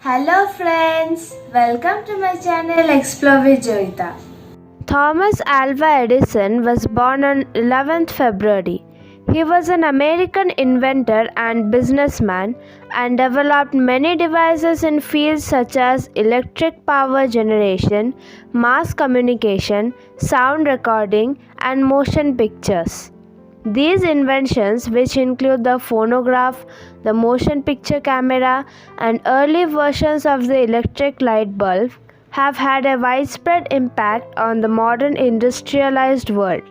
Hello friends, welcome to my channel Explore with Josepha. Thomas Alva Edison was born on 11th February. He was an American inventor and businessman and developed many devices in fields such as electric power generation, mass communication, sound recording, and motion pictures. These inventions, which include the phonograph, the motion picture camera, and early versions of the electric light bulb, have had a widespread impact on the modern industrialized world.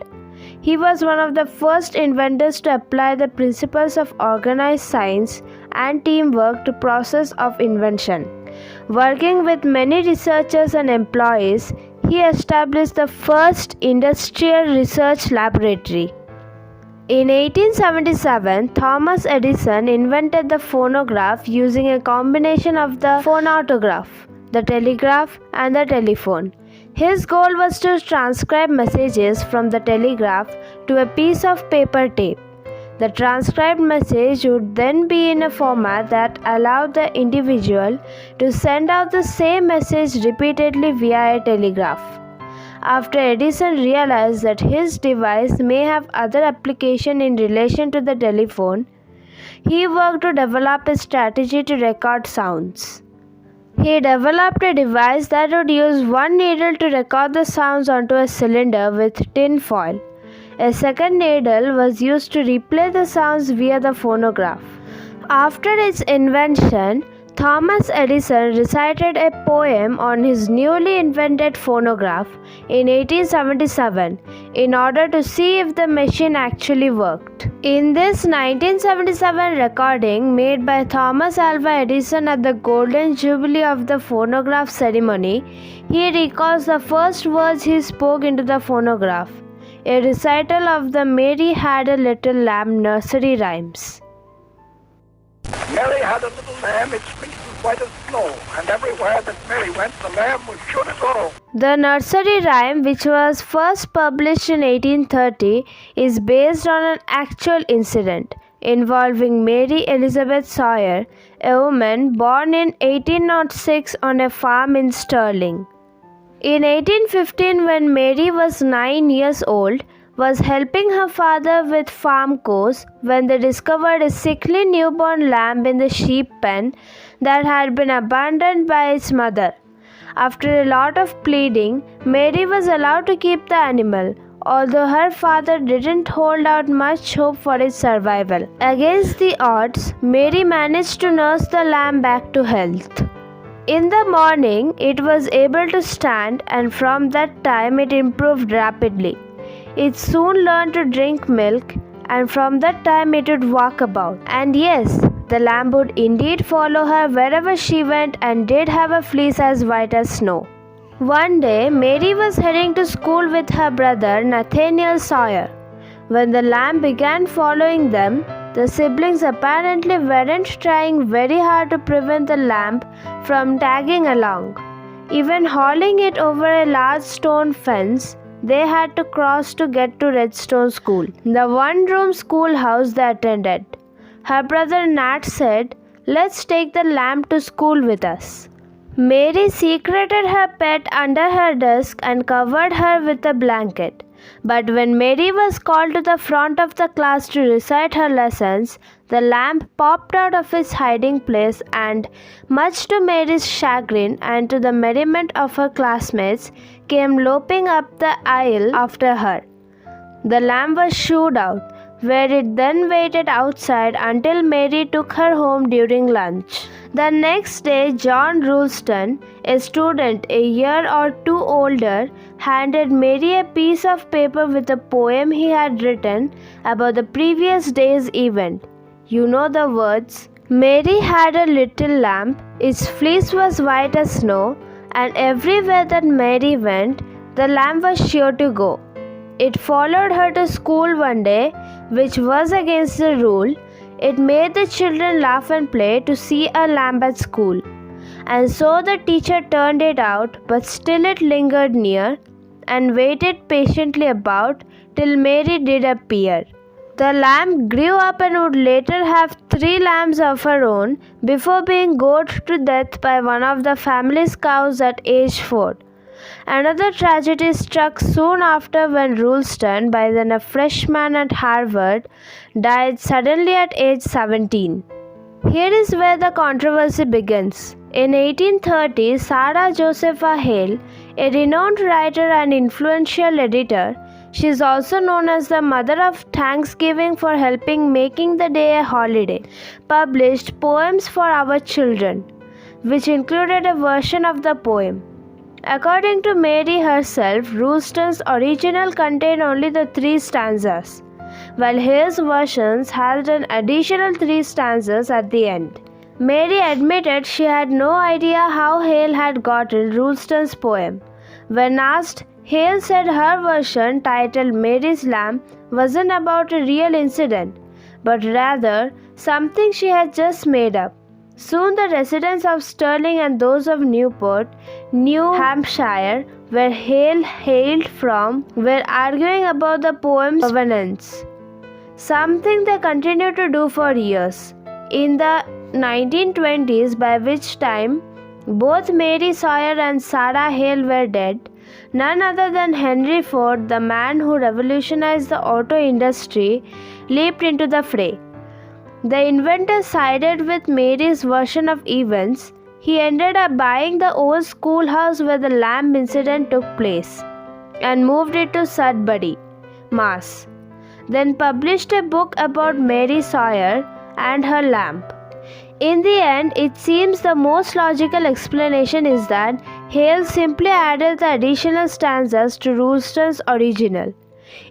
He was one of the first inventors to apply the principles of organized science and teamwork to process of invention. Working with many researchers and employees, he established the first industrial research laboratory. In 1877, Thomas Edison invented the phonograph using a combination of the phonautograph, the telegraph, and the telephone. His goal was to transcribe messages from the telegraph to a piece of paper tape. The transcribed message would then be in a format that allowed the individual to send out the same message repeatedly via a telegraph. After Edison realized that his device may have other application in relation to the telephone, he worked to develop a strategy to record sounds. He developed a device that would use one needle to record the sounds onto a cylinder with tin foil. A second needle was used to replay the sounds via the phonograph. After its invention, Thomas Edison recited a poem on his newly invented phonograph in 1877 in order to see if the machine actually worked. In this 1977 recording made by Thomas Alva Edison at the Golden Jubilee of the phonograph ceremony, he recalls the first words he spoke into the phonograph, a recital of the Mary Had a Little Lamb nursery rhymes. Mary had a little lamb, its fleece was white as snow, and everywhere that Mary went, the lamb was sure to go. The nursery rhyme, which was first published in 1830, is based on an actual incident involving Mary Elizabeth Sawyer, a woman born in 1806 on a farm in Stirling. In 1815, when Mary was 9 years old, was helping her father with farm chores when they discovered a sickly newborn lamb in the sheep pen that had been abandoned by its mother. After a lot of pleading, Mary was allowed to keep the animal, although her father didn't hold out much hope for its survival. Against the odds, Mary managed to nurse the lamb back to health. In the morning, it was able to stand, and from that time it improved rapidly. It soon learned to drink milk, and from that time it would walk about. And yes, the lamb would indeed follow her wherever she went and did have a fleece as white as snow. One day, Mary was heading to school with her brother Nathaniel Sawyer. When the lamb began following them, the siblings apparently weren't trying very hard to prevent the lamb from tagging along. Even hauling it over a large stone fence, they had to cross to get to Redstone School, the one-room schoolhouse they attended. Her brother Nat said, "Let's take the lamb to school with us." Mary secreted her pet under her desk and covered her with a blanket. But when Mary was called to the front of the class to recite her lessons, the lamb popped out of its hiding place and, much to Mary's chagrin and to the merriment of her classmates, came loping up the aisle after her. The lamb was shooed out, where it then waited outside until Mary took her home during lunch. The next day, John Ralston, a student a year or two older, handed Mary a piece of paper with a poem he had written about the previous day's event. You know the words, "Mary had a little lamb, its fleece was white as snow, and everywhere that Mary went, the lamb was sure to go." It followed her to school one day, which was against the rule. It made the children laugh and play to see a lamb at school. And so the teacher turned it out, but still it lingered near and waited patiently about till Mary did appear. The lamb grew up and would later have 3 lambs of her own before being gored to death by one of the family's cows at age 4. Another tragedy struck soon after when Redstone, by then a freshman at Harvard, died suddenly at age 17. Here is where the controversy begins. In 1830, Sarah Josepha Hale, a renowned writer and influential editor, she is also known as the Mother of Thanksgiving for helping making the day a holiday, published Poems for Our Children, which included a version of the poem. According to Mary herself, Redstone's original contained only the 3 stanzas, while Hale's versions had an additional 3 stanzas at the end. Mary admitted she had no idea how Hale had gotten Redstone's poem. When asked, Hale said her version, titled Mary's Lamb, wasn't about a real incident, but rather something she had just made up. Soon the residents of Sterling and those of Newport, New Hampshire, where Hale hailed from, were arguing about the poem's provenance, something they continued to do for years. In the 1920s, by which time both Mary Sawyer and Sarah Hale were dead, none other than Henry Ford, the man who revolutionized the auto industry, leaped into the fray. The inventor sided with Mary's version of events. He ended up buying the old schoolhouse where the lamb incident took place and moved it to Sudbury, Mass. Then published a book about Mary Sawyer and her lamb. In the end, it seems the most logical explanation is that Hale simply added the additional stanzas to Redstone's original.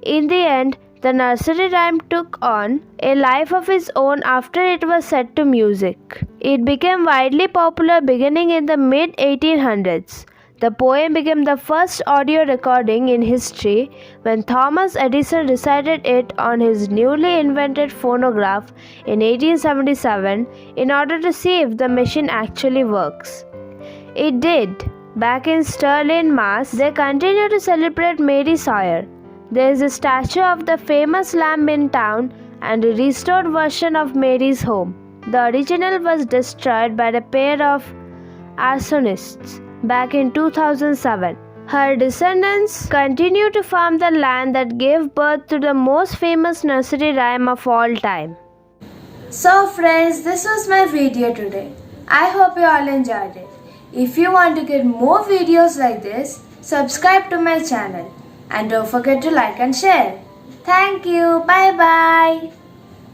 In the end, the nursery rhyme took on a life of its own after it was set to music. It became widely popular beginning in the mid-1800s. The poem became the first audio recording in history when Thomas Edison recited it on his newly invented phonograph in 1877 in order to see if the machine actually works. It did. Back in Sterling, Mass, they continue to celebrate Mary Sawyer. There is a statue of the famous lamb in town and a restored version of Mary's home. The original was destroyed by a pair of arsonists back in 2007. Her descendants continue to farm the land that gave birth to the most famous nursery rhyme of all time. So friends, this was my video today. I hope you all enjoyed it. If you want to get more videos like this, subscribe to my channel. And don't forget to like and share. Thank you. Bye bye.